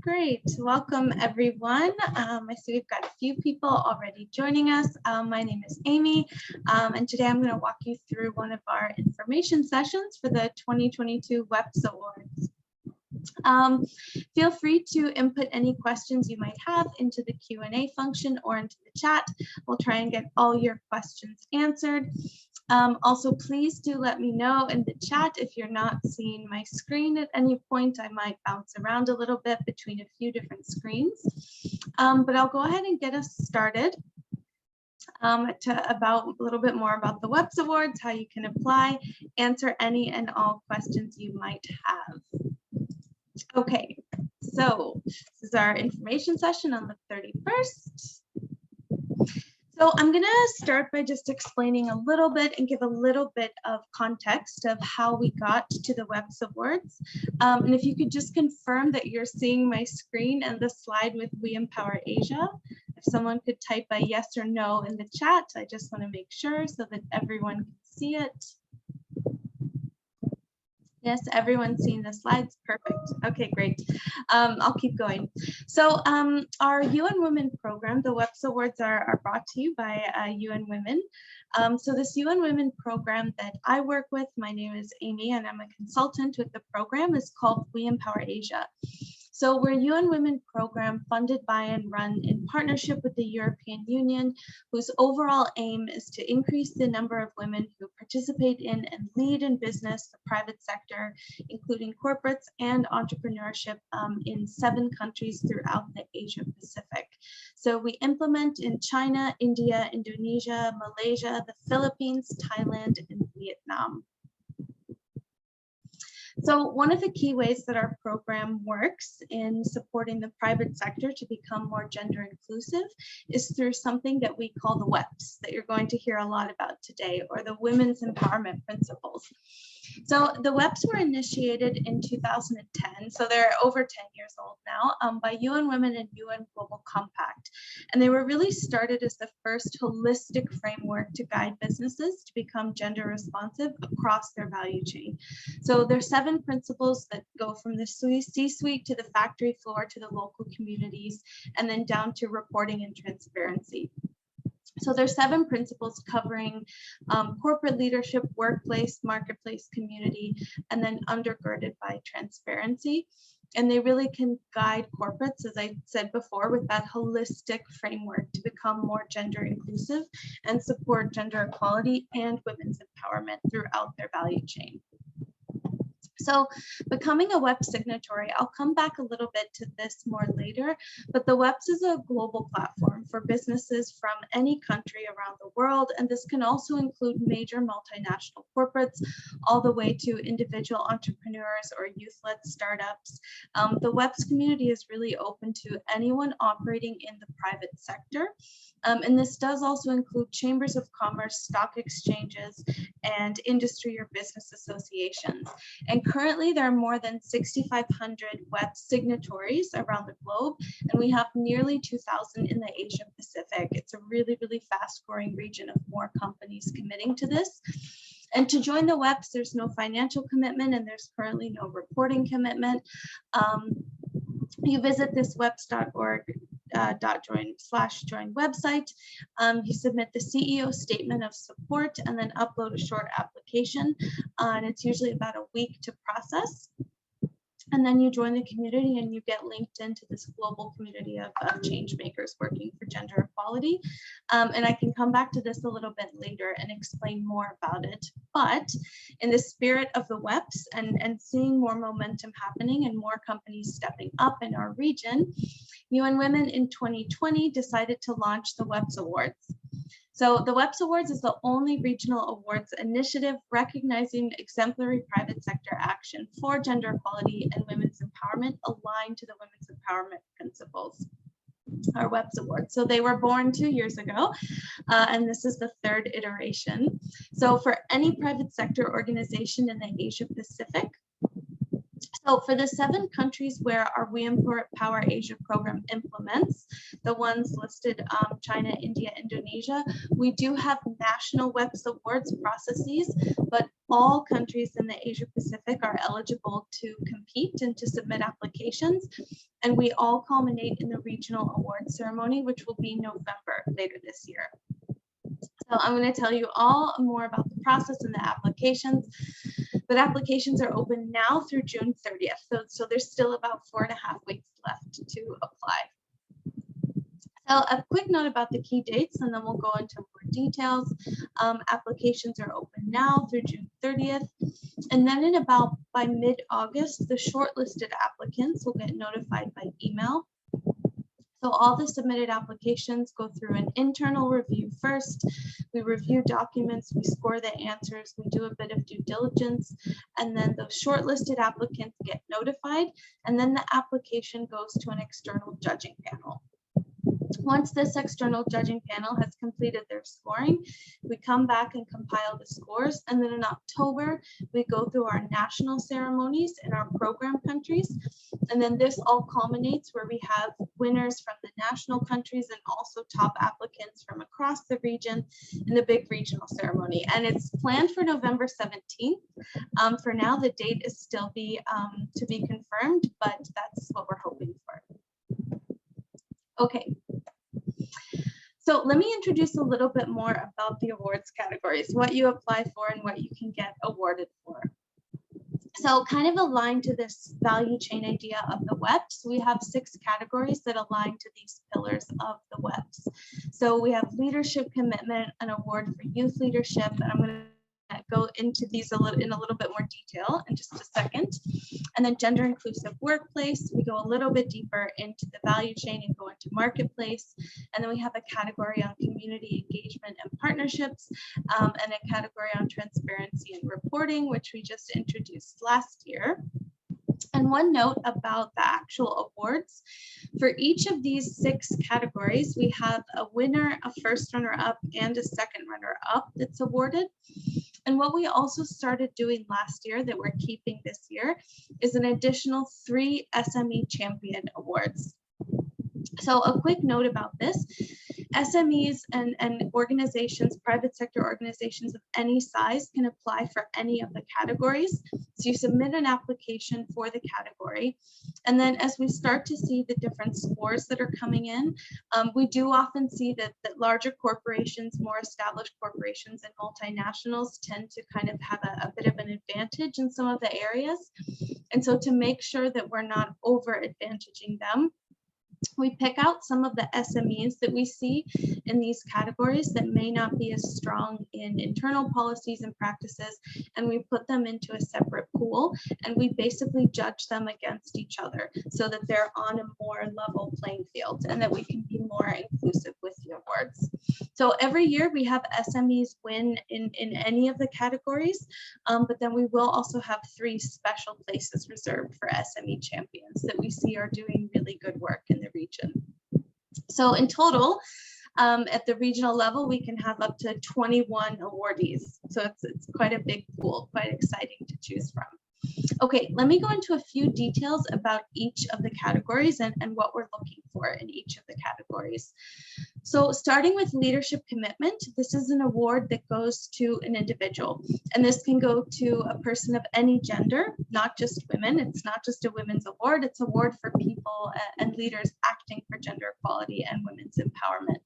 Great. Welcome, everyone. I see we've got a few people already joining us. My name is Amy, and today I'm going to walk you through one of our information sessions for the 2022 WEPs Awards. Feel free to input any questions you might have into the Q&A function or into the chat. We'll try and get all your questions answered. Also, please do let me know in the chat if you're not seeing my screen at any point. I might bounce around a little bit between a few different screens, but I'll go ahead and get us started about a little bit more about the WEPs Awards, how you can apply, answer any and all questions you might have. Okay, so this is our information session on the 31st. So I'm going to start by just explaining a little bit and give a little bit of context of how we got to the WEPs Awards. And if you could just confirm that you're seeing my screen and the slide with We Empower Asia. If someone could type a yes or no in the chat, I just want to make sure so that everyone can see it. Yes, everyone's seeing the slides. Perfect. Okay, great. I'll keep going. So our UN Women program, the WEPs Awards are brought to you by UN Women. So this UN Women program that I work with, my name is Amy and I'm a consultant with the program, is called We Empower Asia. So we're a UN Women program funded by and run in partnership with the European Union, whose overall aim is to increase the number of women who participate in and lead in business, the private sector, including corporates and entrepreneurship in 7 countries throughout the Asia-Pacific. So we implement in China, India, Indonesia, Malaysia, the Philippines, Thailand, and Vietnam. So one of the key ways that our program works in supporting the private sector to become more gender inclusive is through something that we call the WEPs, that you're going to hear a lot about today, or the Women's Empowerment Principles. So the WEPs were initiated in 2010, so they're over 10 years old now, by UN Women and UN Global Compact. And they were really started as the first holistic framework to guide businesses to become gender responsive across their value chain. So there's 7 principles that go from the C-suite to the factory floor to the local communities, and then down to reporting and transparency. So there's 7 principles covering corporate leadership, workplace, marketplace, community, and then undergirded by transparency. And they really can guide corporates, as I said before, with that holistic framework to become more gender inclusive and support gender equality and women's empowerment throughout their value chain. So becoming a WEPs signatory, I'll come back a little bit to this more later, but the WEPs is a global platform for businesses from any country around the world, and this can also include major multinational corporates all the way to individual entrepreneurs or youth-led startups. The WEPs community is really open to anyone operating in the private sector. And this does also include chambers of commerce, stock exchanges, and industry or business associations. And currently there are more than 6,500 WEPs signatories around the globe, and we have nearly 2,000 in the Asia Pacific. It's a really, really fast growing region of more companies committing to this. And to join the WEPs, there's no financial commitment and there's currently no reporting commitment. You visit this weps.org .join website. You submit the CEO statement of support and then upload a short application. And it's usually about a week to process. And then you join the community and you get linked into this global community of change makers working for gender equality. And I can come back to this a little bit later and explain more about it. But in the spirit of the WEPs and seeing more momentum happening and more companies stepping up in our region, UN Women in 2020 decided to launch the WEPs Awards. So the WEPs Awards is the only regional awards initiative recognizing exemplary private sector action for gender equality and women's empowerment aligned to the Women's Empowerment Principles, our WEPs Awards. So they were born 2 years ago, and this is the 3rd iteration. So for any private sector organization in the Asia Pacific, so So for the 7 countries where our We Empower Asia program implements, the ones listed, China, India, Indonesia, we do have national WEPs Awards processes, but all countries in the Asia-Pacific are eligible to compete and to submit applications. And we all culminate in the regional award ceremony, which will be November later this year. So I'm going to tell you all more about the process and the applications. But applications are open now through June 30th. So there's still about 4.5 weeks left to apply. So a quick note about the key dates, and then we'll go into more details. Applications are open now through June 30th. And then by mid-August, the shortlisted applicants will get notified by email. So all the submitted applications go through an internal review first. We review documents, we score the answers, we do a bit of due diligence, and then the shortlisted applicants get notified, and then the application goes to an external judging panel. Once this external judging panel has completed their scoring, we come back and compile the scores. And then in October, we go through our national ceremonies in our program countries. And then this all culminates where we have winners from the national countries and also top applicants from across the region in the big regional ceremony. And it's planned for November 17th. For now, the date is still to be confirmed, but that's what we're hoping for. Okay. So let me introduce a little bit more about the awards categories, what you apply for and what you can get awarded for. So kind of aligned to this value chain idea of the WEPs, we have 6 categories that align to these pillars of the WEPs. So we have leadership commitment, an award for youth leadership, and I'm going to go into these in a little bit more detail in just a second. And then gender inclusive workplace, we go a little bit deeper into the value chain and go into marketplace. And then we have a category on community engagement and partnerships, and a category on transparency and reporting, which we just introduced last year. And one note about the actual awards, for each of these 6 categories, we have a winner, a first runner-up, and a second runner-up that's awarded. And what we also started doing last year that we're keeping this year is an additional 3 Sme Champion Awards. So a quick note about this, SMEs and organizations, private sector organizations of any size can apply for any of the categories. So you submit an application for the category. And then as we start to see the different scores that are coming in, we do often see that larger corporations, more established corporations and multinationals tend to kind of have a bit of an advantage in some of the areas. And so to make sure that we're not over advantaging them, we pick out some of the SMEs that we see in these categories that may not be as strong in internal policies and practices, and we put them into a separate pool, and we basically judge them against each other so that they're on a more level playing field and that we can be more inclusive with the awards. So every year we have SMEs win in any of the categories, but then we will also have 3 special places reserved for SME champions that we see are doing really good work in the region. So in total, at the regional level, we can have up to 21 awardees. So it's quite a big pool, quite exciting to choose from. Okay, let me go into a few details about each of the categories and what we're looking for in each of the categories. So starting with leadership commitment, this is an award that goes to an individual, and this can go to a person of any gender, not just women. It's not just a women's award, it's an award for people and leaders acting for gender equality and women's empowerment.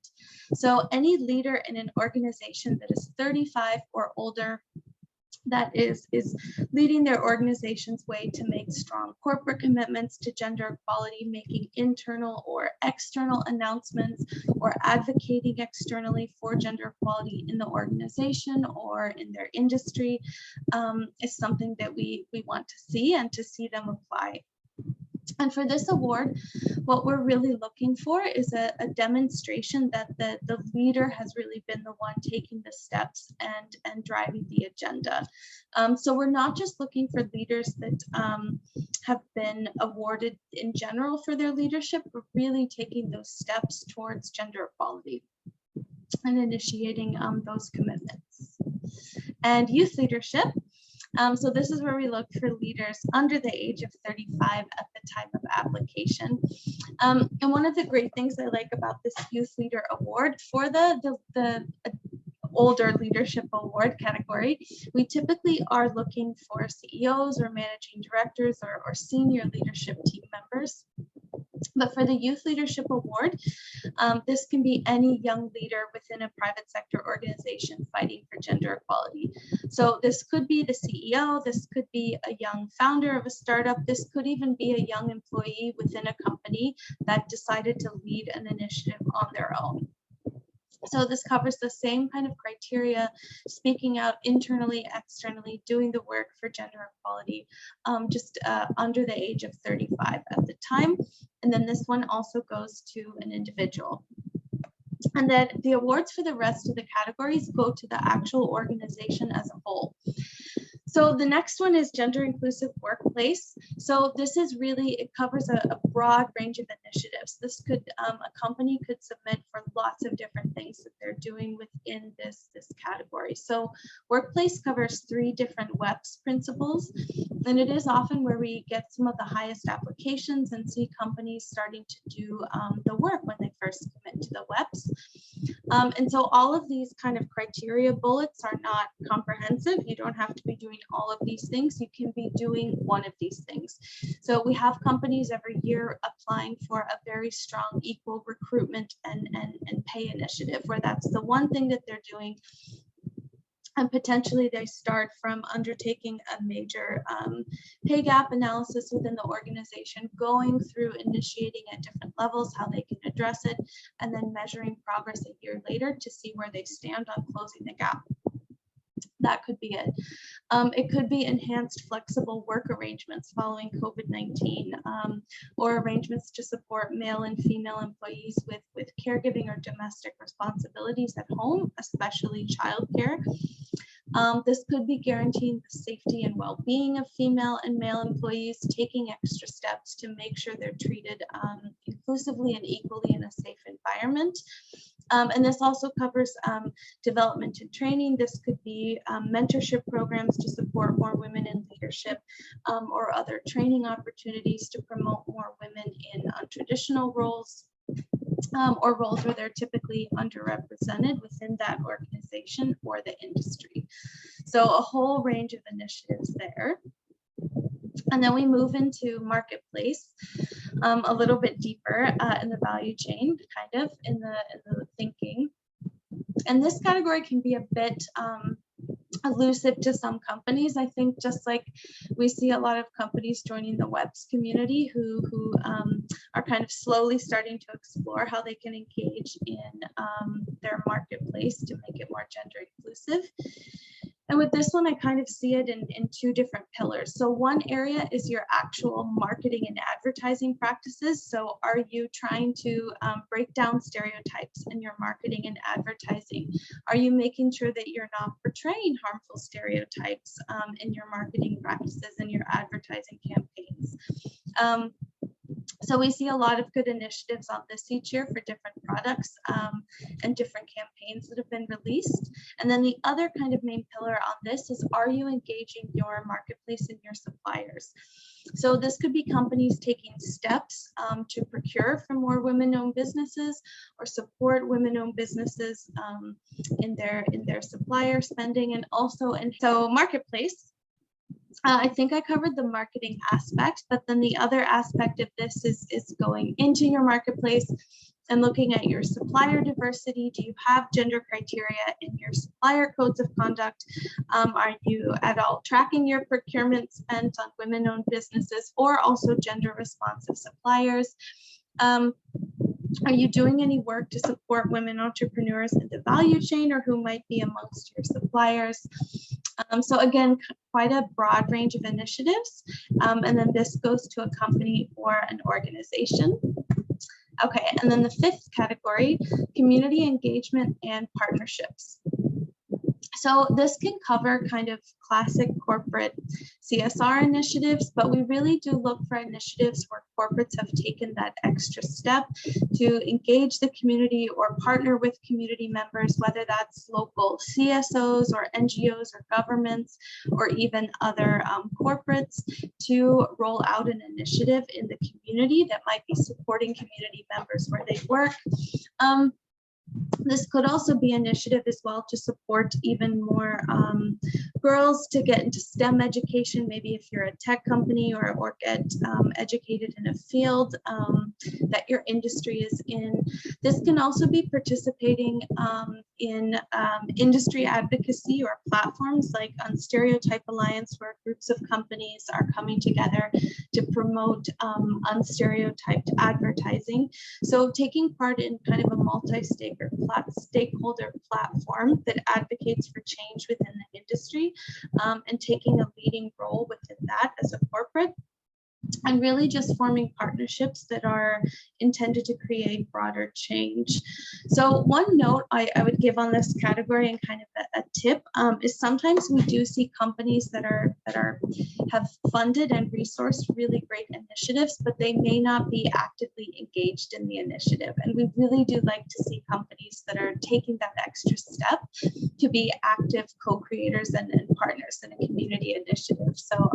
So any leader in an organization that is 35 or older that is leading their organization's way to make strong corporate commitments to gender equality, making internal or external announcements, or advocating externally for gender equality in the organization or in their industry, is something that we want to see and to see them apply. And for this award, what we're really looking for is a demonstration that the leader has really been the one taking the steps and driving the agenda. So we're not just looking for leaders that have been awarded in general for their leadership, we're really taking those steps towards gender equality and initiating those commitments. And youth leadership. So this is where we look for leaders under the age of 35 at the time of application. And one of the great things I like about this Youth Leader Award for the older leadership award category, we typically are looking for CEOs or managing directors or senior leadership team members. But for the Youth Leadership Award, this can be any young leader within a private sector organization fighting for gender equality. So this could be the CEO, this could be a young founder of a startup, this could even be a young employee within a company that decided to lead an initiative on their own. So this covers the same kind of criteria, speaking out internally, externally, doing the work for gender equality, just under the age of 35 at the time. And then this one also goes to an individual. And then the awards for the rest of the categories go to the actual organization as a whole. So the next one is gender inclusive workplace. So this is really, it covers a broad range of initiatives. This could, a company could submit for lots of different things that they're doing within this category. So workplace covers 3 different WEPs principles, and it is often where we get some of the highest applications and see companies starting to do the work when they first commit to the WEPs. And so all of these kind of criteria bullets are not comprehensive. You don't have to be doing all of these things. You can be doing one of these things. So we have companies every year applying for a very strong equal recruitment and pay initiative, where that's the one thing that they're doing. And potentially they start from undertaking a major pay gap analysis within the organization, going through initiating at different levels how they can address it, and then measuring progress a year later to see where they stand on closing the gap. That could be it. It could be enhanced flexible work arrangements following COVID-19, or arrangements to support male and female employees with caregiving or domestic responsibilities at home, especially childcare. This could be guaranteeing the safety and well-being of female and male employees, taking extra steps to make sure they're treated inclusively and equally in a safe environment. And this also covers development and training. This could be mentorship programs to support more women in leadership, or other training opportunities to promote more women in untraditional roles, or roles where they're typically underrepresented within that organization or the industry. So a whole range of initiatives there. And then we move into marketplace, a little bit deeper in the value chain, kind of in the thinking. And this category can be a bit elusive to some companies. I think just like we see a lot of companies joining the WEPs community who are kind of slowly starting to explore how they can engage in their marketplace to make it more gender inclusive. And with this one, I kind of see it in 2 different pillars. So one area is your actual marketing and advertising practices. So are you trying to break down stereotypes in your marketing and advertising? Are you making sure that you're not portraying harmful stereotypes in your marketing practices and your advertising campaigns? So we see a lot of good initiatives on this each year for different products and different campaigns that have been released. And then the other kind of main pillar on this is, are you engaging your marketplace and your suppliers? So this could be companies taking steps to procure from more women-owned businesses or support women-owned businesses in their supplier spending, and also so marketplace. I think I covered the marketing aspect, but then the other aspect of this is going into your marketplace and looking at your supplier diversity. Do you have gender criteria in your supplier codes of conduct? Are you at all tracking your procurement spent on women-owned businesses or also gender responsive suppliers? Are you doing any work to support women entrepreneurs in the value chain, or who might be amongst your suppliers? So again, quite a broad range of initiatives. And then this goes to a company or an organization. Okay, and then the 5th category, community engagement and partnerships. So this can cover kind of classic corporate CSR initiatives, but we really do look for initiatives where corporates have taken that extra step to engage the community or partner with community members, whether that's local CSOs or NGOs or governments or even other corporates, to roll out an initiative in the community that might be supporting community members where they work. This could also be an initiative as well to support even more girls to get into STEM education, maybe if you're a tech company or get educated in a field that your industry is in. This can also be participating in industry advocacy or platforms like Unstereotype Alliance, where groups of companies are coming together to promote unstereotyped advertising. So taking part in kind of a multi-stakeholder platform that advocates for change within the industry, and taking a leading role within that as a corporate, and really just forming partnerships that are intended to create broader change. So one note I would give on this category, and kind of a tip, is sometimes we do see companies that have funded and resourced really great initiatives, but they may not be actively engaged in the initiative. And we really do like to see companies that are taking that extra step to be active co-creators and partners in a community initiative. So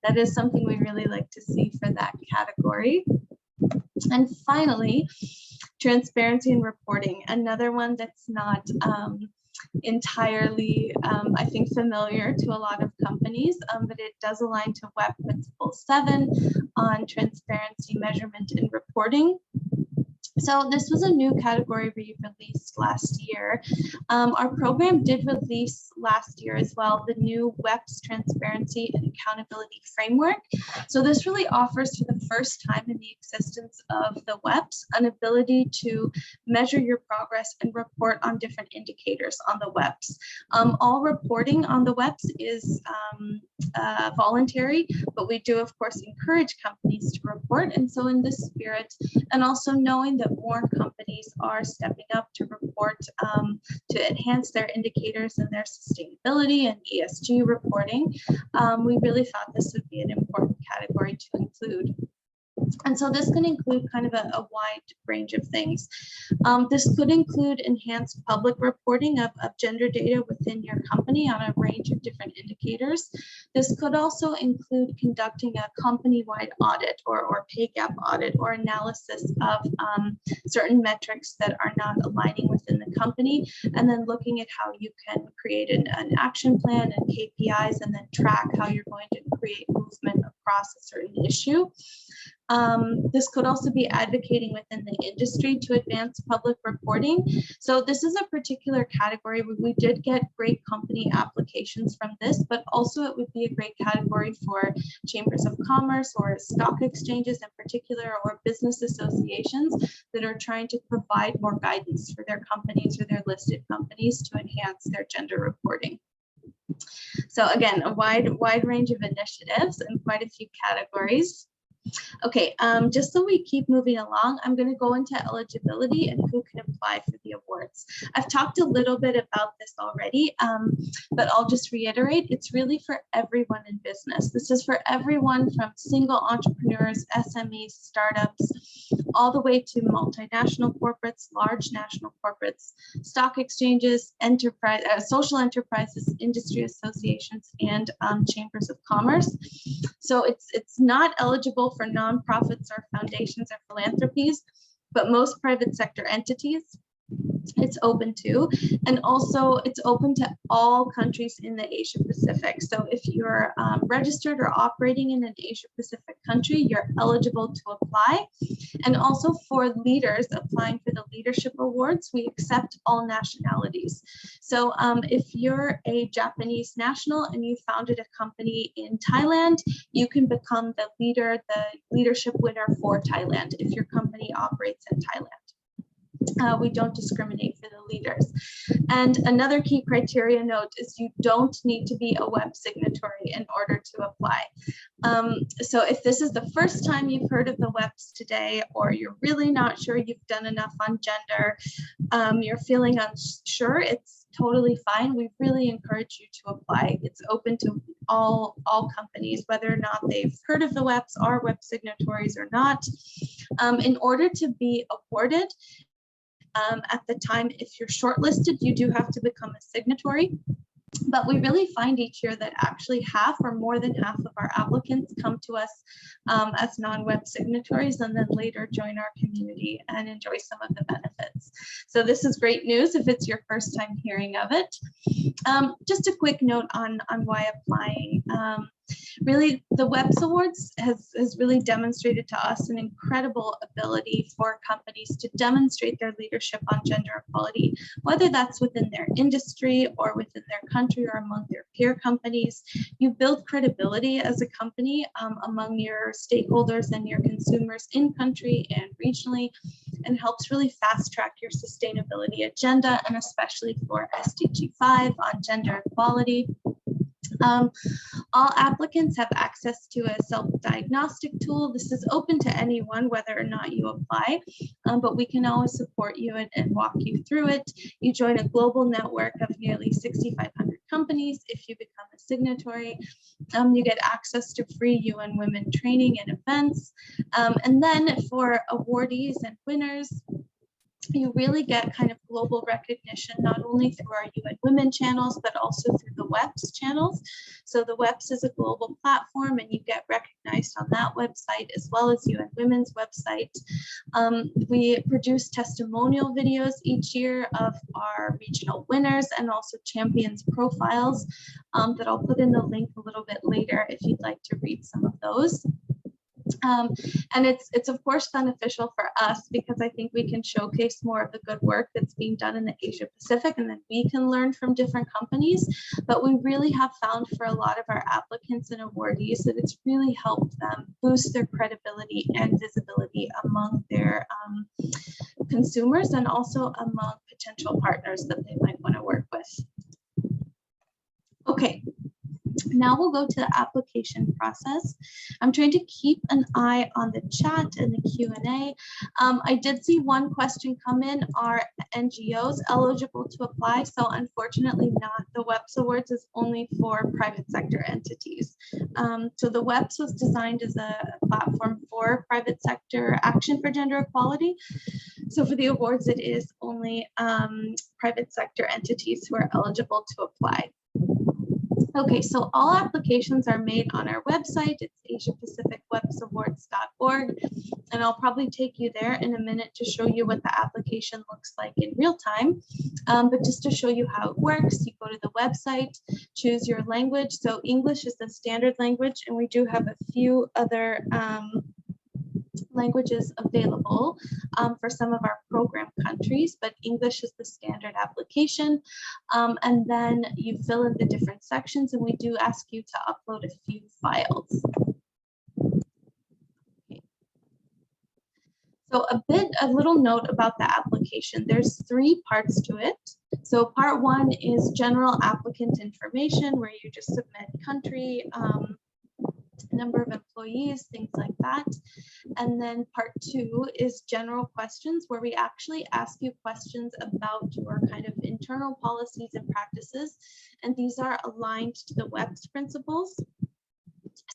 that is something we really like to see for that category. And finally, transparency and reporting, another one that's not entirely, I think, familiar to a lot of companies, but it does align to WEP Principle 7 on transparency, measurement, and reporting. So this was a new category we released last year. Our program did release last year as well the new WEPs Transparency and Accountability Framework. So this really offers, for the first time in the existence of the WEPs, an ability to measure your progress and report on different indicators on the WEPs. All reporting on the WEPs is voluntary, but we do, of course, encourage companies to report. And so in this spirit, and also knowing that more companies are stepping up to report to enhance their indicators and their sustainability and ESG reporting, we really thought this would be an important category to include. And so this can include kind of a wide range of things. This could include enhanced public reporting of gender data within your company on a range of different indicators. This could also include conducting a company-wide audit or pay gap audit or analysis of certain metrics that are not aligning within the company, and then looking at how you can create an action plan and KPIs, and then track how you're going to create movement across a certain issue. This could also be advocating within the industry to advance public reporting. So this is a particular category where we did get great company applications from this, but also it would be a great category for chambers of commerce or stock exchanges in particular, or business associations that are trying to provide more guidance for their companies or their listed companies to enhance their gender reporting. So again, a wide range of initiatives and quite a few categories. Okay, just so we keep moving along, I'm going to go into eligibility and who can apply for the awards. I've talked a little bit about this already, but I'll just reiterate, it's really for everyone in business. This is for everyone from single entrepreneurs, SMEs, startups, all the way to multinational corporates, large national corporates, stock exchanges, enterprise, social enterprises, industry associations, and chambers of commerce. So it's not eligible for nonprofits or foundations or philanthropies, but most private sector entities it's open to, and also it's open to all countries in the Asia-Pacific. So if you're registered or operating in an Asia-Pacific country, you're eligible to apply. And also for leaders applying for the leadership awards, we accept all nationalities. So if you're a Japanese national and you founded a company in Thailand, you can become the leadership winner for Thailand if your company operates in Thailand. We don't discriminate for the leaders. And another key criteria note is you don't need to be a WEP signatory in order to apply. So if this is the first time you've heard of the WEPs today, or you're really not sure you've done enough on gender, you're feeling unsure, it's totally fine. We really encourage you to apply. It's open to all companies, whether or not they've heard of the WEPs, are WEP signatories or not. In order to be awarded, at the time, if you're shortlisted, you do have to become a signatory. But we really find each year that actually half or more than half of our applicants come to us as non-WEP signatories and then later join our community and enjoy some of the benefits. So this is great news if it's your first time hearing of it. Just a quick note on why applying. Really, the WEPs Awards has really demonstrated to us an incredible ability for companies to demonstrate their leadership on gender equality, whether that's within their industry or within their country or among their peer companies. You build credibility as a company among your stakeholders and your consumers in country and regionally, and helps really fast track your sustainability agenda, and especially for SDG 5 on gender equality. All applicants have access to a self-diagnostic tool. This is open to anyone, whether or not you apply, but we can always support you and walk you through it. You join a global network of nearly 6,500 companies if you become a signatory. You get access to free UN Women training and events. And then for awardees and winners, you really get kind of global recognition, not only through our UN Women channels, but also through the WEPs channels. So the WEPs is a global platform, and you get recognized on that website as well as UN Women's website. We produce testimonial videos each year of our regional winners and also champions profiles that I'll put in the link a little bit later if you'd like to read some of those. And it's of course beneficial for us because I think we can showcase more of the good work that's being done in the Asia-Pacific, and then we can learn from different companies. But we really have found for a lot of our applicants and awardees that it's really helped them boost their credibility and visibility among their consumers and also among potential partners that they might want to work with. Okay. Now we'll go to the application process. I'm trying to keep an eye on the chat and the Q&A. I did see one question come in. Are NGOs eligible to apply? So unfortunately not. The WEPs Awards is only for private sector entities. So the WEPs was designed as a platform for private sector action for gender equality. So for the awards, it is only private sector entities who are eligible to apply. Okay, so all applications are made on our website. It's Asia-Pacific WEPs and I'll probably take you there in a minute to show you what the application looks like in real time. But just to show you how it works, you go to the website, choose your language. So English is the standard language, and we do have a few other languages available for some of our program countries, but English is the standard application. And then you fill in the different sections, and we do ask you to upload a few files. Okay. So a little note about the application. There's 3 parts to it. So part 1 is general applicant information, where you just submit country, number of employees, things like that. And then part 2 is general questions, where we actually ask you questions about your kind of internal policies and practices. And these are aligned to the WEPs principles.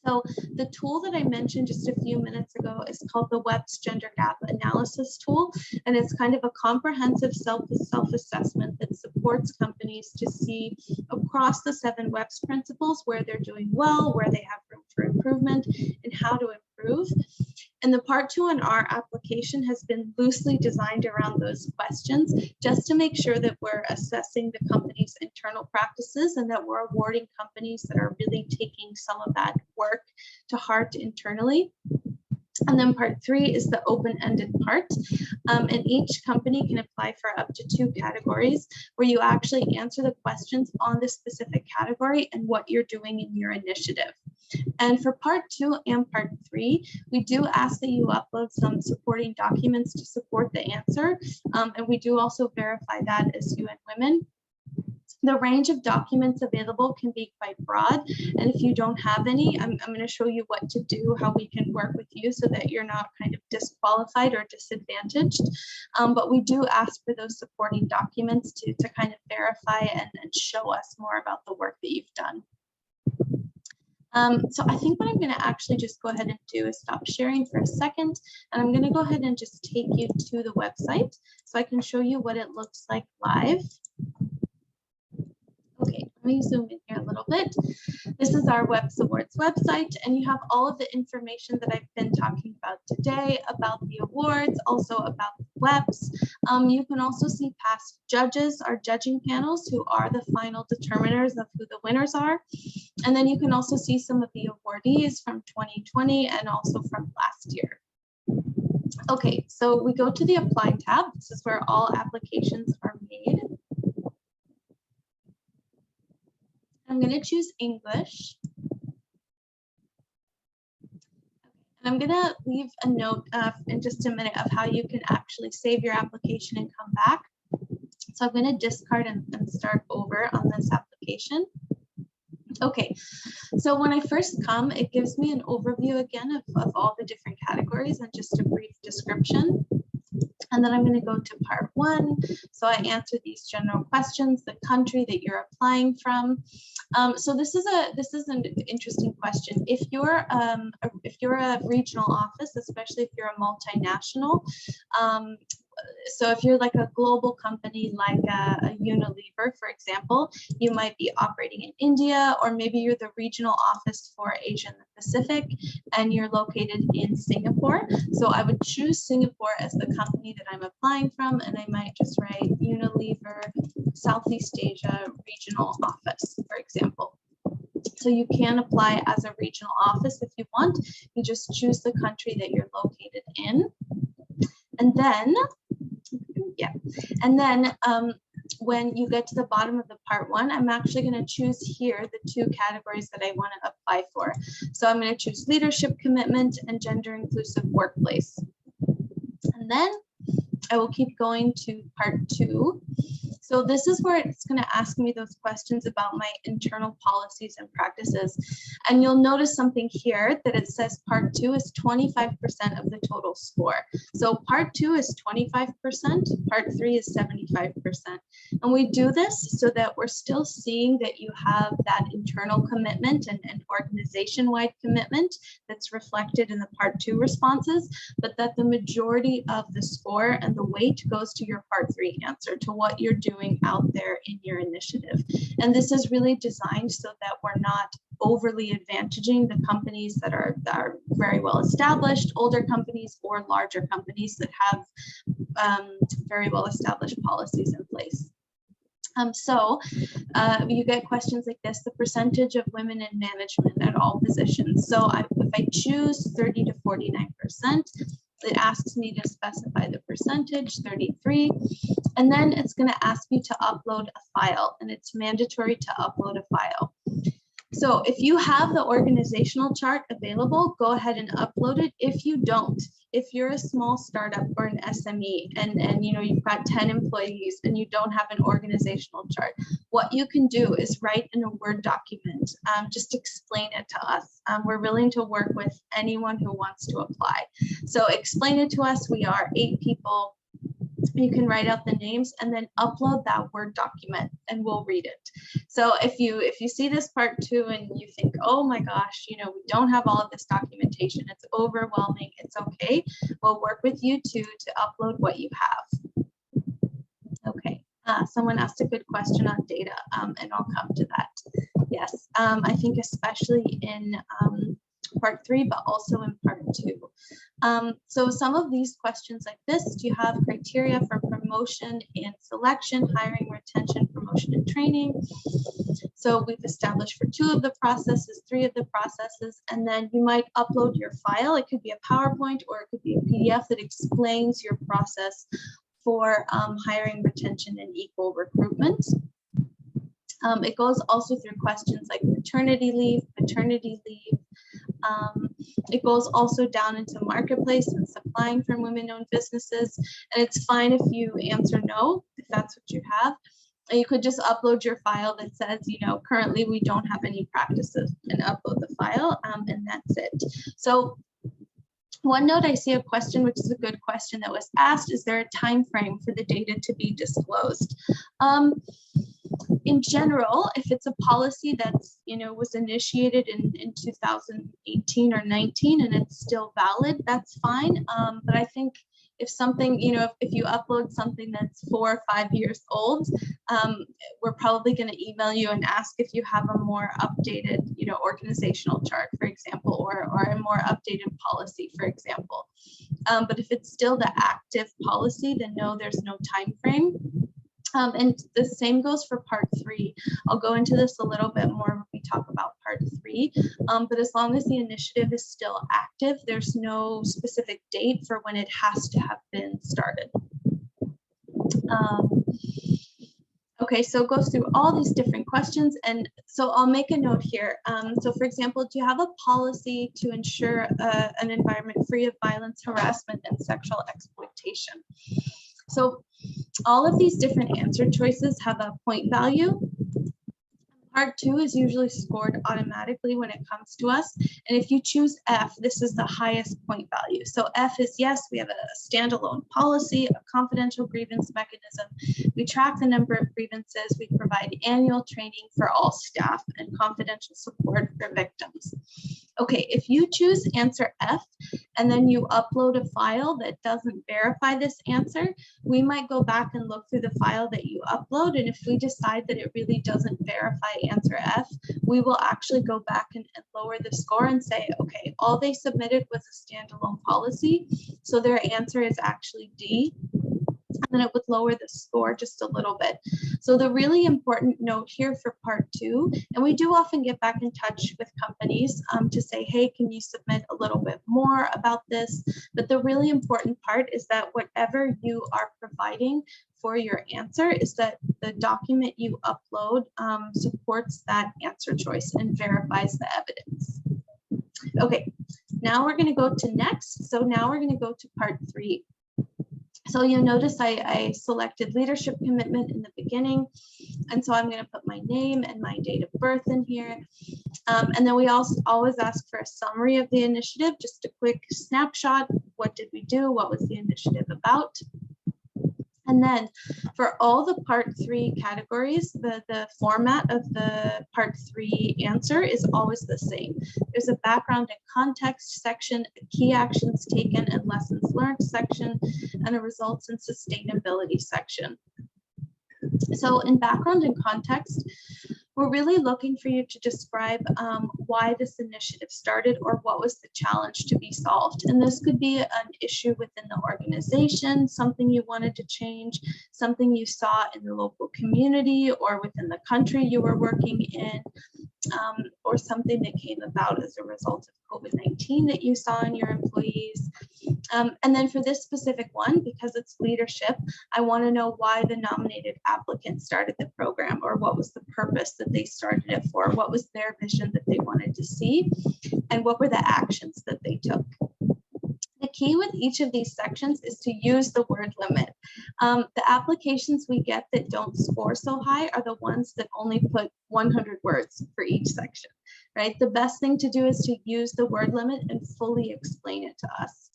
So the tool that I mentioned just a few minutes ago is called the WEPs Gender Gap Analysis Tool. And it's kind of a comprehensive self-assessment that supports companies to see across the 7 WEPs principles where they're doing well, where they have room for improvement, and how to improve. And the part 2 in our application has been loosely designed around those questions, just to make sure that we're assessing the company's internal practices and that we're awarding companies that are really taking some of that work to heart internally. And then part 3 is the open-ended part. And each company can apply for up to 2 categories, where you actually answer the questions on the specific category and what you're doing in your initiative. And for part 2 and part 3, we do ask that you upload some supporting documents to support the answer. And we do also verify that as UN Women. The range of documents available can be quite broad, and if you don't have any, I'm going to show you what to do, how we can work with you so that you're not kind of disqualified or disadvantaged. But we do ask for those supporting documents to kind of verify and show us more about the work that you've done. So I think what I'm going to actually just go ahead and do is stop sharing for a second, and I'm going to go ahead and just take you to the website so I can show you what it looks like live. Okay, let me zoom in here a little bit. This is our WEPs Awards website, and you have all of the information that I've been talking about today about the awards, also about the WEPs. You can also see past judges, our judging panels, who are the final determiners of who the winners are. And then you can also see some of the awardees from 2020 and also from last year. Okay, so we go to the Apply tab. This is where all applications are made. I'm going to choose English. And I'm going to leave a note in just a minute of how you can actually save your application and come back. So I'm going to discard and start over on this application. Okay, so when I first come, it gives me an overview again of all the different categories and just a brief description. And then I'm going to go to part 1. So I answer these general questions, the country that you're applying from. So this is an interesting question. If you're a regional office, especially if you're a multinational, so if you're like a global company like a Unilever, for example, you might be operating in India, or maybe you're the regional office for Asia and the Pacific, and you're located in Singapore. So I would choose Singapore as the company that I'm applying from, and I might just write Unilever Southeast Asia Regional Office, for example. So you can apply as a regional office if you want. You just choose the country that you're located in. And then, when you get to the bottom of the part 1, I'm actually going to choose here the 2 categories that I want to apply for. So I'm going to choose leadership commitment and gender inclusive workplace. And then I will keep going to part 2. So this is where it's going to ask me those questions about my internal policies and practices. And you'll notice something here that it says part 2 is 25% of the total score. So part 2 is 25%, part 3 is 75%. And we do this so that we're still seeing that you have that internal commitment and organization-wide commitment that's reflected in the part 2 responses, but that the majority of the score and the weight goes to your part 3 answer, to what you're doing out there in your initiative. And this is really designed so that we're not overly advantaging the companies that are very well established, older companies, or larger companies that have very well established policies in place. You get questions like this: the percentage of women in management at all positions. So if I choose 30 to 49%, it asks me to specify the percentage, 33, and then it's going to ask you to upload a file, and it's mandatory to upload a file. So if you have the organizational chart available, go ahead and upload it. If you don't, if you're a small startup or an SME and you know you've got 10 employees and you don't have an organizational chart, what you can do is write in a Word document. Just explain it to us. We're willing to work with anyone who wants to apply. So explain it to us. We are 8 people. You can write out the names and then upload that Word document and we'll read it. So if you see this part 2 and you think, oh my gosh, you know, we don't have all of this documentation, it's overwhelming, it's okay. We'll work with you to upload what you have. Okay, someone asked a good question on data, and I'll come to that. Yes, I think especially in part 3, but also in part 2. So some of these questions like this: do you have criteria for promotion and selection, hiring, retention, promotion, and training? So we've established for 2 of the processes, 3 of the processes, and then you might upload your file. It could be a PowerPoint or it could be a PDF that explains your process for hiring, retention, and equal recruitment. It goes also through questions like maternity leave, paternity leave, It goes also down into marketplace and supplying from women-owned businesses. And it's fine if you answer no, if that's what you have. And you could just upload your file that says, you know, currently we don't have any practices, and upload the file, and that's it. So OneNote, I see a question, which is a good question that was asked. Is there a time frame for the data to be disclosed? In general, if it's a policy that's, you know, was initiated in 2018 or 19 and it's still valid, that's fine. But I think if something, you know, if you upload something that's 4 or 5 years old, we're probably going to email you and ask if you have a more updated, you know, organizational chart, for example, or a more updated policy, for example. But if it's still the active policy, then no, there's no time frame. And the same goes for part 3. I'll go into this a little bit more when we talk about part 3. But as long as the initiative is still active, there's no specific date for when it has to have been started. Okay, so it goes through all these different questions. And so I'll make a note here. So for example, do you have a policy to ensure an environment free of violence, harassment, and sexual exploitation? So all of these different answer choices have a point value. Part 2 is usually scored automatically when it comes to us. And if you choose F, this is the highest point value. So F is yes, we have a standalone policy, a confidential grievance mechanism. We track the number of grievances. We provide annual training for all staff and confidential support for victims. Okay, if you choose answer F and then you upload a file that doesn't verify this answer, we might go back and look through the file that you upload. And if we decide that it really doesn't verify answer F, we will actually go back and lower the score and say, okay, all they submitted was a standalone policy, so their answer is actually D. And then it would lower the score just a little bit. So the really important note here for part 2, and we do often get back in touch with companies to say, hey, can you submit a little bit more about this? But the really important part is that whatever you are providing for your answer is that the document you upload supports that answer choice and verifies the evidence. Okay, now we're going to go to next. So now we're going to go to part 3. So you'll notice I selected leadership commitment in the beginning. And so I'm going to put my name and my date of birth in here. And then we also always ask for a summary of the initiative, just a quick snapshot. What did we do? What was the initiative about? And then for all the part 3 categories, the format of the part 3 answer is always the same. There's a background and context section, a key actions taken and lessons learned section, and a results and sustainability section. So in background and context, we're really looking for you to describe why this initiative started or what was the challenge to be solved. And this could be an issue within the organization, something you wanted to change, something you saw in the local community or within the country you were working in, or something that came about as a result of COVID-19 that you saw in your employees. And then for this specific one, because it's leadership, I want to know why the nominated applicant started the program, or what was the purpose that they started it for, what was their vision that they wanted to see, and what were the actions that they took. The key with each of these sections is to use the word limit. The applications we get that don't score so high are the ones that only put 100 words for each section, right? The best thing to do is to use the word limit and fully explain it to us.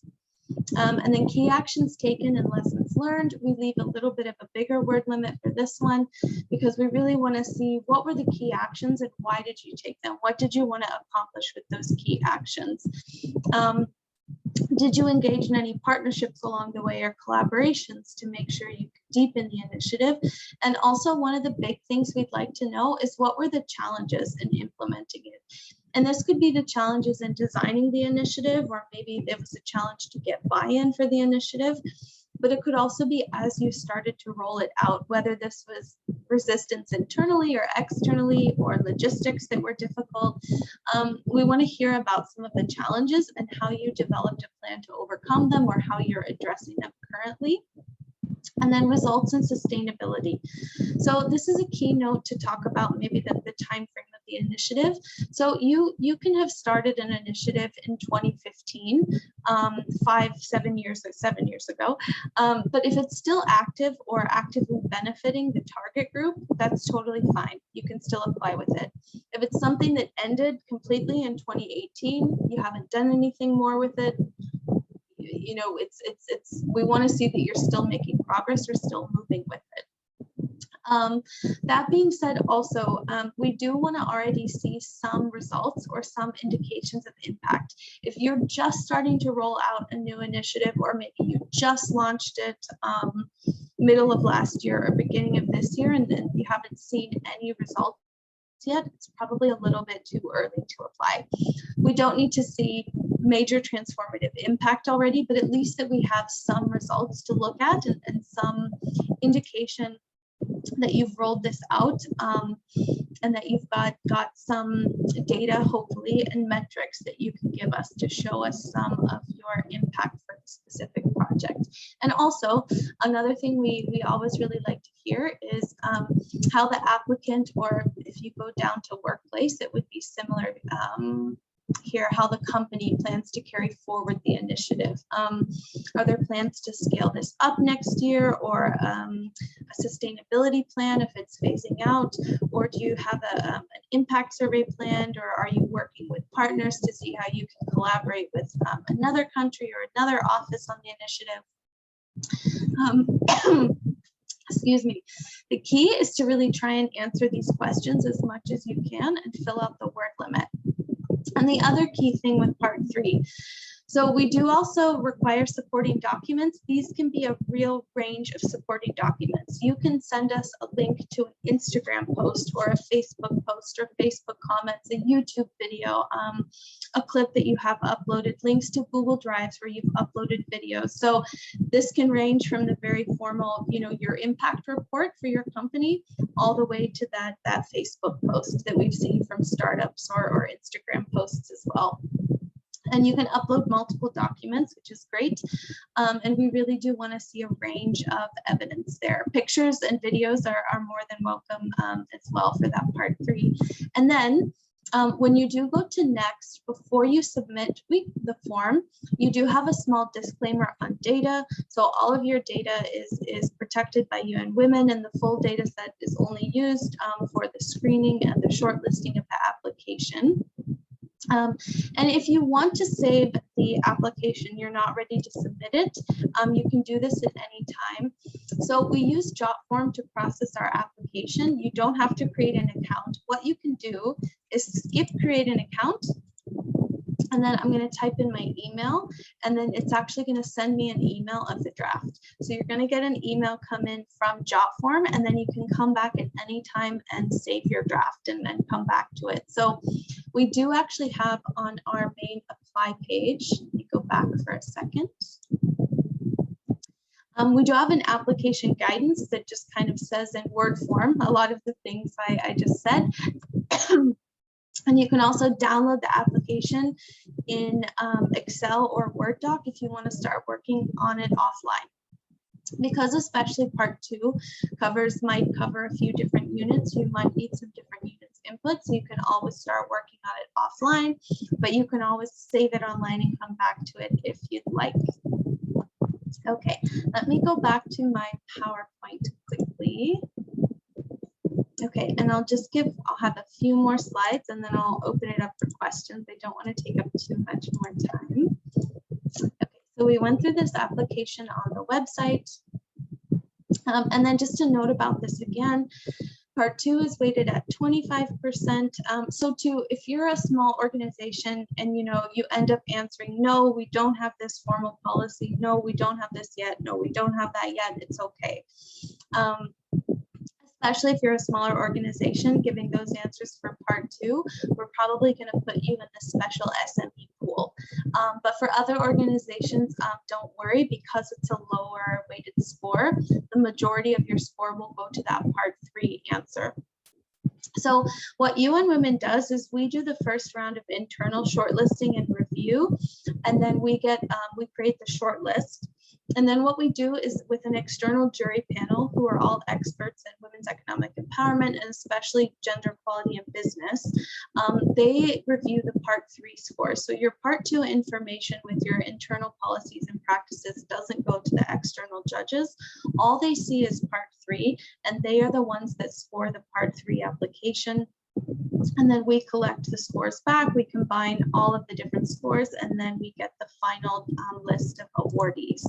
And then key actions taken and lessons learned, we leave a little bit of a bigger word limit for this one, because we really want to see what were the key actions and why did you take them? What did you want to accomplish with those key actions? Did you engage in any partnerships along the way or collaborations to make sure you could deepen the initiative? And also one of the big things we'd like to know is what were the challenges in implementing it? And this could be the challenges in designing the initiative, or maybe there was a challenge to get buy-in for the initiative. But it could also be as you started to roll it out, whether this was resistance internally or externally, or logistics that were difficult. We want to hear about some of the challenges and how you developed a plan to overcome them, or how you're addressing them currently. And then results and sustainability. So this is a key note to talk about maybe the time frame of the initiative. So you can have started an initiative in 2015, 7 years ago. But if it's still active or actively benefiting the target group, that's totally fine. You can still apply with it. If it's something that ended completely in 2018, you haven't done anything more with it, you know, we want to see that you're still making progress or still moving with it. That being said, also, we do want to already see some results or some indications of impact. If you're just starting to roll out a new initiative, or maybe you just launched it middle of last year or beginning of this year, and then you haven't seen any results yet, it's probably a little bit too early to apply. We don't need to see major transformative impact already, but at least that we have some results to look at and some indication that you've rolled this out, and that you've got some data, hopefully, and metrics that you can give us to show us some of your impact for the specific project. And also, another thing we always really like to hear is how the applicant, or if you go down to workplace, it would be similar here, how the company plans to carry forward the initiative. Are there plans to scale this up next year, or a sustainability plan if it's phasing out, or do you have an impact survey planned, or are you working with partners to see how you can collaborate with another country or another office on the initiative? Excuse me. The key is to really try and answer these questions as much as you can and fill out the word limit. And the other key thing with part 3, so we do also require supporting documents. These can be a real range of supporting documents. You can send us a link to an Instagram post or a Facebook post or Facebook comments, a YouTube video, a clip that you have uploaded, links to Google Drives where you've uploaded videos. So this can range from the very formal, you know, your impact report for your company, all the way to that Facebook post that we've seen from startups or Instagram posts as well. And you can upload multiple documents, which is great. And we really do want to see a range of evidence there. Pictures and videos are more than welcome as well for that part 3. And then when you do go to next, before you submit the form, you do have a small disclaimer on data. So all of your data is protected by UN Women, and the full data set is only used for the screening and the shortlisting of the application. And if you want to save the application, you're not ready to submit it, you can do this at any time. So we use JotForm to process our application. You don't have to create an account. What you can do is skip create an account, and then I'm going to type in my email, and then it's actually going to send me an email of the draft. So you're going to get an email come in from JotForm, and then you can come back at any time and save your draft and then come back to it. So we do actually have on our main apply page, let me go back for a second. We do have an application guidance that just kind of says in word form a lot of the things I just said. And you can also download the application in Excel or Word doc if you want to start working on it offline. Because especially part 2 might cover a few different units, you might need some different units input, so you can always start working on it offline, but you can always save it online and come back to it if you'd like. Okay, let me go back to my PowerPoint quickly. Okay, and I'll have a few more slides and then I'll open it up for questions. I don't want to take up too much more time. Okay, so we went through this application on the website. And then just a note about this again, part 2 is weighted at 25%. So if you're a small organization and you end up answering, no, we don't have this formal policy, no, we don't have this yet, no, we don't have that yet, it's okay. Especially if you're a smaller organization, giving those answers for part 2, we're probably going to put you in the special SME pool. But for other organizations, don't worry, because it's a lower weighted score. The majority of your score will go to that part 3 answer. So what UN Women does is we do the first round of internal shortlisting and review, and then we create the shortlist. And then what we do is with an external jury panel who are all experts in women's economic empowerment and especially gender equality in business, they review the Part 3 scores. So your Part 2 information with your internal policies and practices doesn't go to the external judges. All they see is Part 3, and they are the ones that score the Part 3 application. And then we collect the scores back, we combine all of the different scores, and then we get the final list of awardees,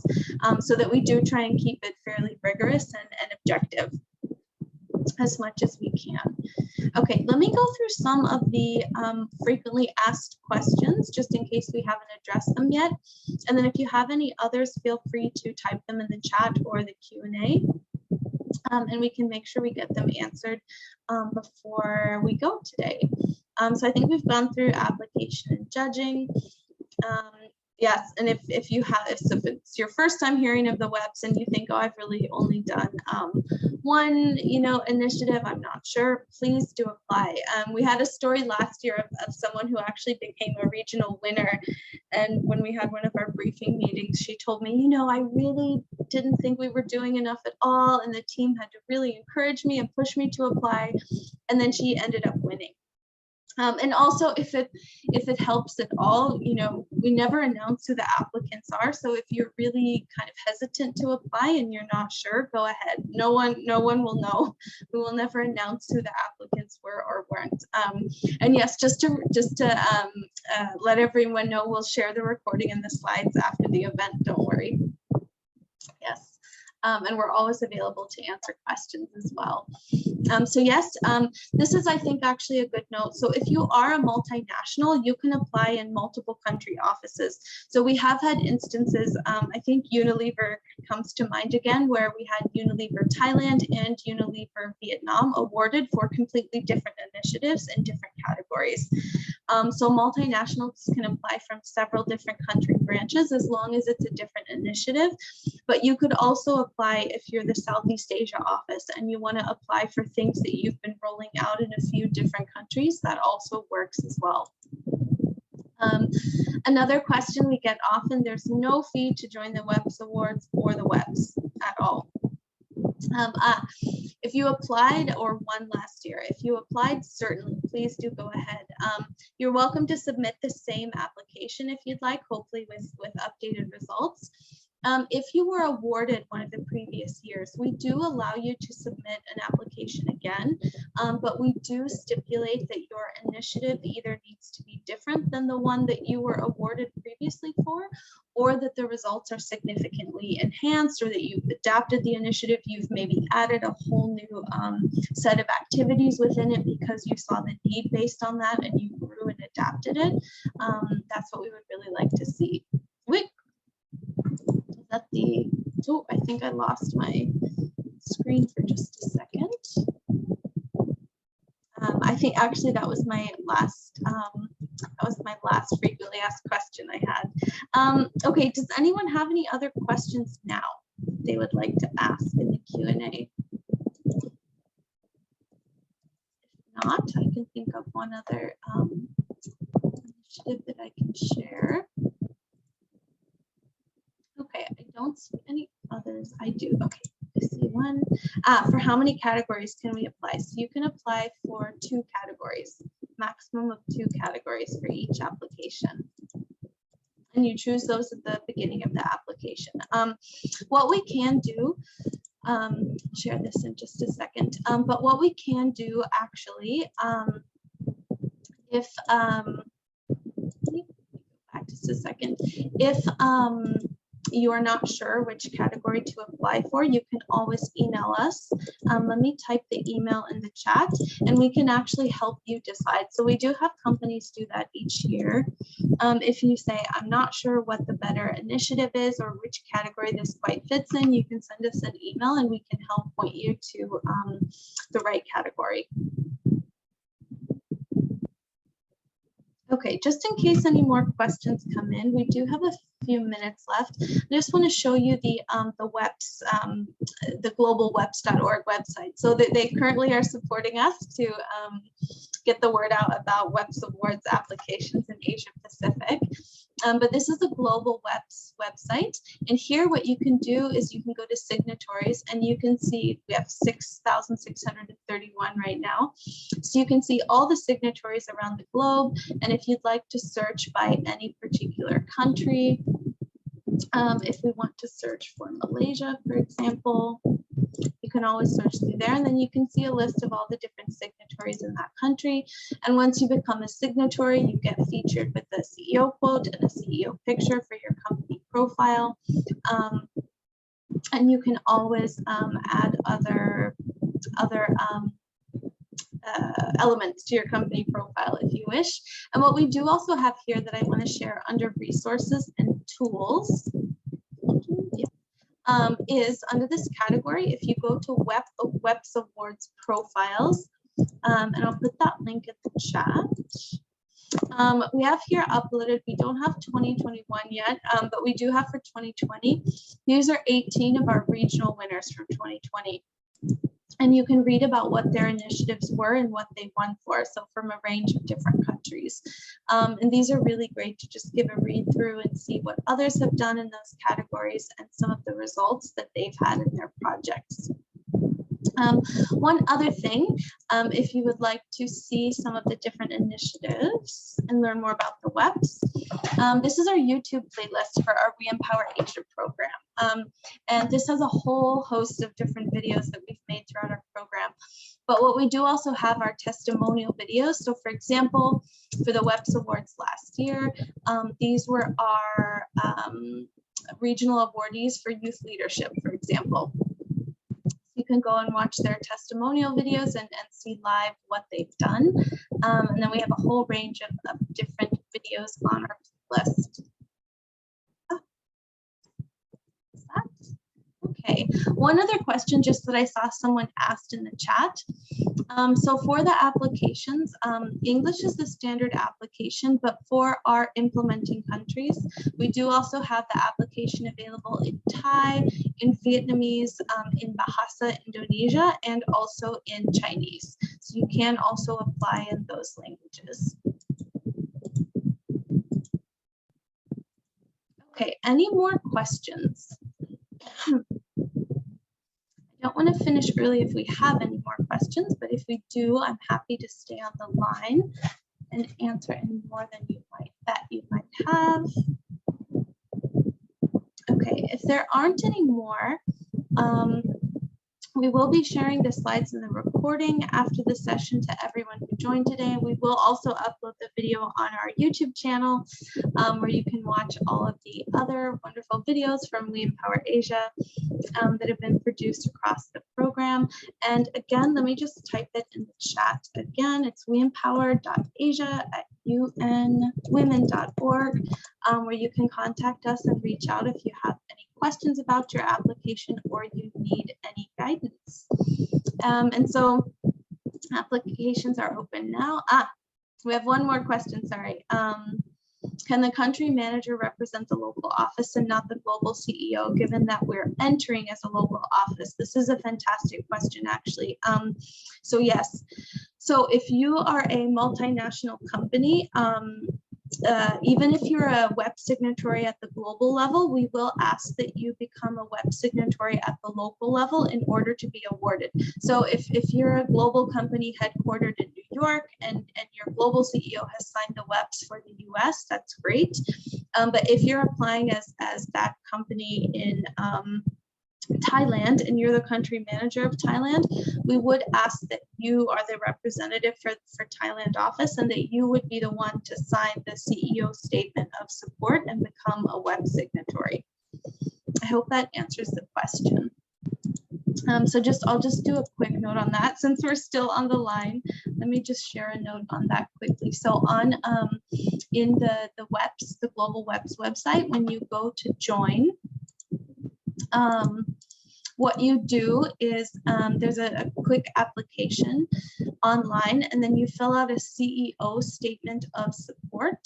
so that we do try and keep it fairly rigorous and objective as much as we can. Okay, let me go through some of the frequently asked questions, just in case we haven't addressed them yet. And then if you have any others, feel free to type them in the chat or the Q&A. And we can make sure we get them answered before we go today. So I think we've gone through application and judging. Yes, and if it's your first time hearing of the WEPs and you think, oh, I've really only done one, initiative, I'm not sure, please do apply. We had a story last year of someone who actually became a regional winner. And when we had one of our briefing meetings, she told me, I really didn't think we were doing enough at all. And the team had to really encourage me and push me to apply. And then she ended up winning. And also, if it helps at all, we never announce who the applicants are. So if you're really kind of hesitant to apply and you're not sure, go ahead. No one will know. We will never announce who the applicants were or weren't. And yes, just to let everyone know, we'll share the recording and the slides after the event. Don't worry. Yes. And we're always available to answer questions as well. So yes, this is, I think, actually a good note. So if you are a multinational, you can apply in multiple country offices. So we have had instances, I think Unilever comes to mind again, where we had Unilever Thailand and Unilever Vietnam awarded for completely different initiatives in different categories. So multinationals can apply from several different country branches as long as it's a different initiative. But you could also apply if you're the Southeast Asia office and you want to apply for things that you've been rolling out in a few different countries. That also works as well. Another question we get often, there's no fee to join the WEPs Awards or the WEPs at all. If you applied or won last year, if you applied, certainly, please do go ahead. You're welcome to submit the same application if you'd like, hopefully with updated results. If you were awarded one of the previous years, we do allow you to submit an application again, but we do stipulate that your initiative either needs to be different than the one that you were awarded previously for, or that the results are significantly enhanced, or that you've adapted the initiative, you've maybe added a whole new set of activities within it because you saw the need based on that and you grew and adapted it. That's what we would really like to see. Oh, I think I lost my screen for just a second. I think actually that was my last frequently asked question I had. Okay, does anyone have any other questions now they would like to ask in the Q&A? If not, I can think of one other initiative that I can share. Okay, I don't see any others. I do. Okay, I see one. For how many categories can we apply? So you can apply for 2 categories, maximum of 2 categories for each application. And you choose those at the beginning of the application. What we can do, I'll share this in just a second, but what we can do actually, if, back just a second, if you are not sure which category to apply for, you can always email us. Let me type the email in the chat and we can actually help you decide. So we do have companies do that each year. If you say, I'm not sure what the better initiative is or which category this quite fits in, you can send us an email and we can help point you to the right category. Okay, just in case any more questions come in, we do have a few minutes left. I just want to show you the WEPs, the global WEPs.org website. So that they currently are supporting us to get the word out about WEPs Awards applications in Asia-Pacific. But this is a global WEPs website. And here what you can do is you can go to signatories and you can see we have 6,631 right now. So you can see all the signatories around the globe. And if you'd like to search by any particular country, if we want to search for Malaysia, for example, you can always search through there, and then you can see a list of all the different signatories in that country. And once you become a signatory, you get featured with a CEO quote and a CEO picture for your company profile. And you can always add other elements to your company profile if you wish. And what we do also have here that I want to share under resources and tools is under this category. If you go to WEPs Awards profiles, and I'll put that link in the chat. We have here uploaded, we don't have 2021 yet, but we do have for 2020. These are 18 of our regional winners from 2020. And you can read about what their initiatives were and what they won for, so from a range of different countries. And these are really great to just give a read through and see what others have done in those categories and some of the results that they've had in their projects. One other thing, if you would like to see some of the different initiatives and learn more about the WEPs, this is our YouTube playlist for our We Empower Asia program. And this has a whole host of different videos that we've made throughout our program. But what we do also have are testimonial videos. So for example, for the WEPs Awards last year, these were our regional awardees for youth leadership, for example. You can go and watch their testimonial videos and see live what they've done. And then we have a whole range of different videos on our list. Okay, one other question just that I saw someone asked in the chat. So for the applications, English is the standard application, but for our implementing countries, we do also have the application available in Thai, in Vietnamese, in Bahasa, Indonesia, and also in Chinese. So you can also apply in those languages. Okay, any more questions? I don't want to finish early if we have any more questions, but if we do, I'm happy to stay on the line and answer any more than you might have. Okay, if there aren't any more, we will be sharing the slides and the recording after the session to everyone who joined today. We will also upload the video on our YouTube channel where you can watch all of the other wonderful videos from We Empower Asia that have been produced across the program. And again, let me just type it in the chat again. It's weempower.asia@unwomen.org, where you can contact us and reach out if you have any questions about your application or you need any guidance. And so applications are open now. We have one more question, sorry. Can the country manager represent the local office and not the global CEO, given that we're entering as a local office? This is a fantastic question, actually. So yes, so if you are a multinational company, even if you're a WEP signatory at the global level, we will ask that you become a WEP signatory at the local level in order to be awarded. So if you're a global company headquartered in New York and your global CEO has signed the WEPs for the US, that's great. But if you're applying as that company in Thailand and you're the country manager of Thailand, we would ask that you are the representative for Thailand office and that you would be the one to sign the CEO statement of support and become a WEP signatory. I hope that answers the question. So I'll just do a quick note on that since we're still on the line. Let me just share a note on that quickly. So on in the WEPs, the global WEPs website, when you go to join, what you do is there's a quick application online and then you fill out a CEO statement of support.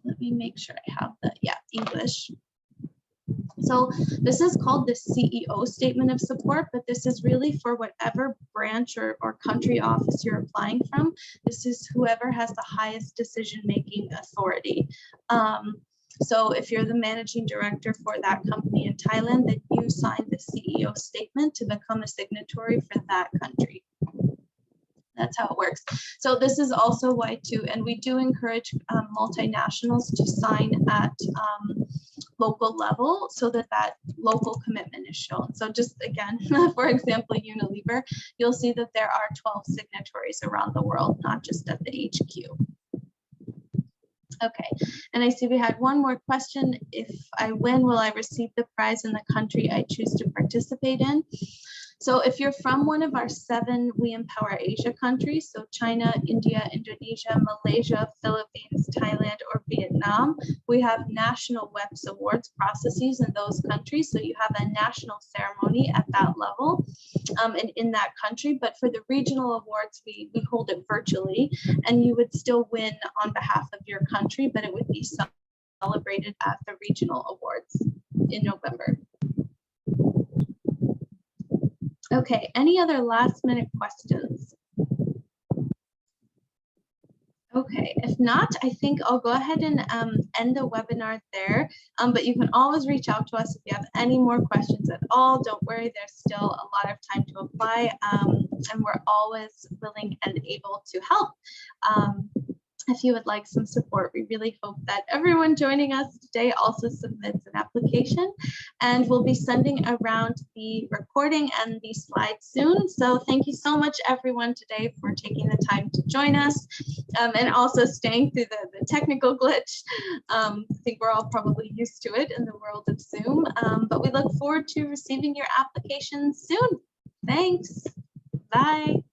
Let me make sure I have the, English. So this is called the CEO statement of support, but this is really for whatever branch or country office you're applying from. This is whoever has the highest decision-making authority. So if you're the managing director for that company in Thailand, then you sign the CEO statement to become a signatory for that country. That's how it works. So this is also why too, and we do encourage multinationals to sign at local level so that that local commitment is shown. So just again, for example, Unilever, you'll see that there are 12 signatories around the world, not just at the HQ. Okay, and I see we had one more question. If I win, will I receive the prize in the country I choose to participate in? So if you're from one of our 7 We Empower Asia countries, so China, India, Indonesia, Malaysia, Philippines, Thailand, or Vietnam, we have national WEPs Awards processes in those countries. So you have a national ceremony at that level and in that country. But for the regional awards, we hold it virtually, and you would still win on behalf of your country, but it would be celebrated at the regional awards in November. Okay, any other last minute questions? Okay, if not, I think I'll go ahead and end the webinar there, but you can always reach out to us if you have any more questions at all. Don't worry, there's still a lot of time to apply, and we're always willing and able to help. If you would like some support, we really hope that everyone joining us today also submits an application, and we'll be sending around the recording and the slides soon. So thank you so much everyone today for taking the time to join us and also staying through the technical glitch. I think we're all probably used to it in the world of Zoom, but we look forward to receiving your applications soon. Thanks. Bye.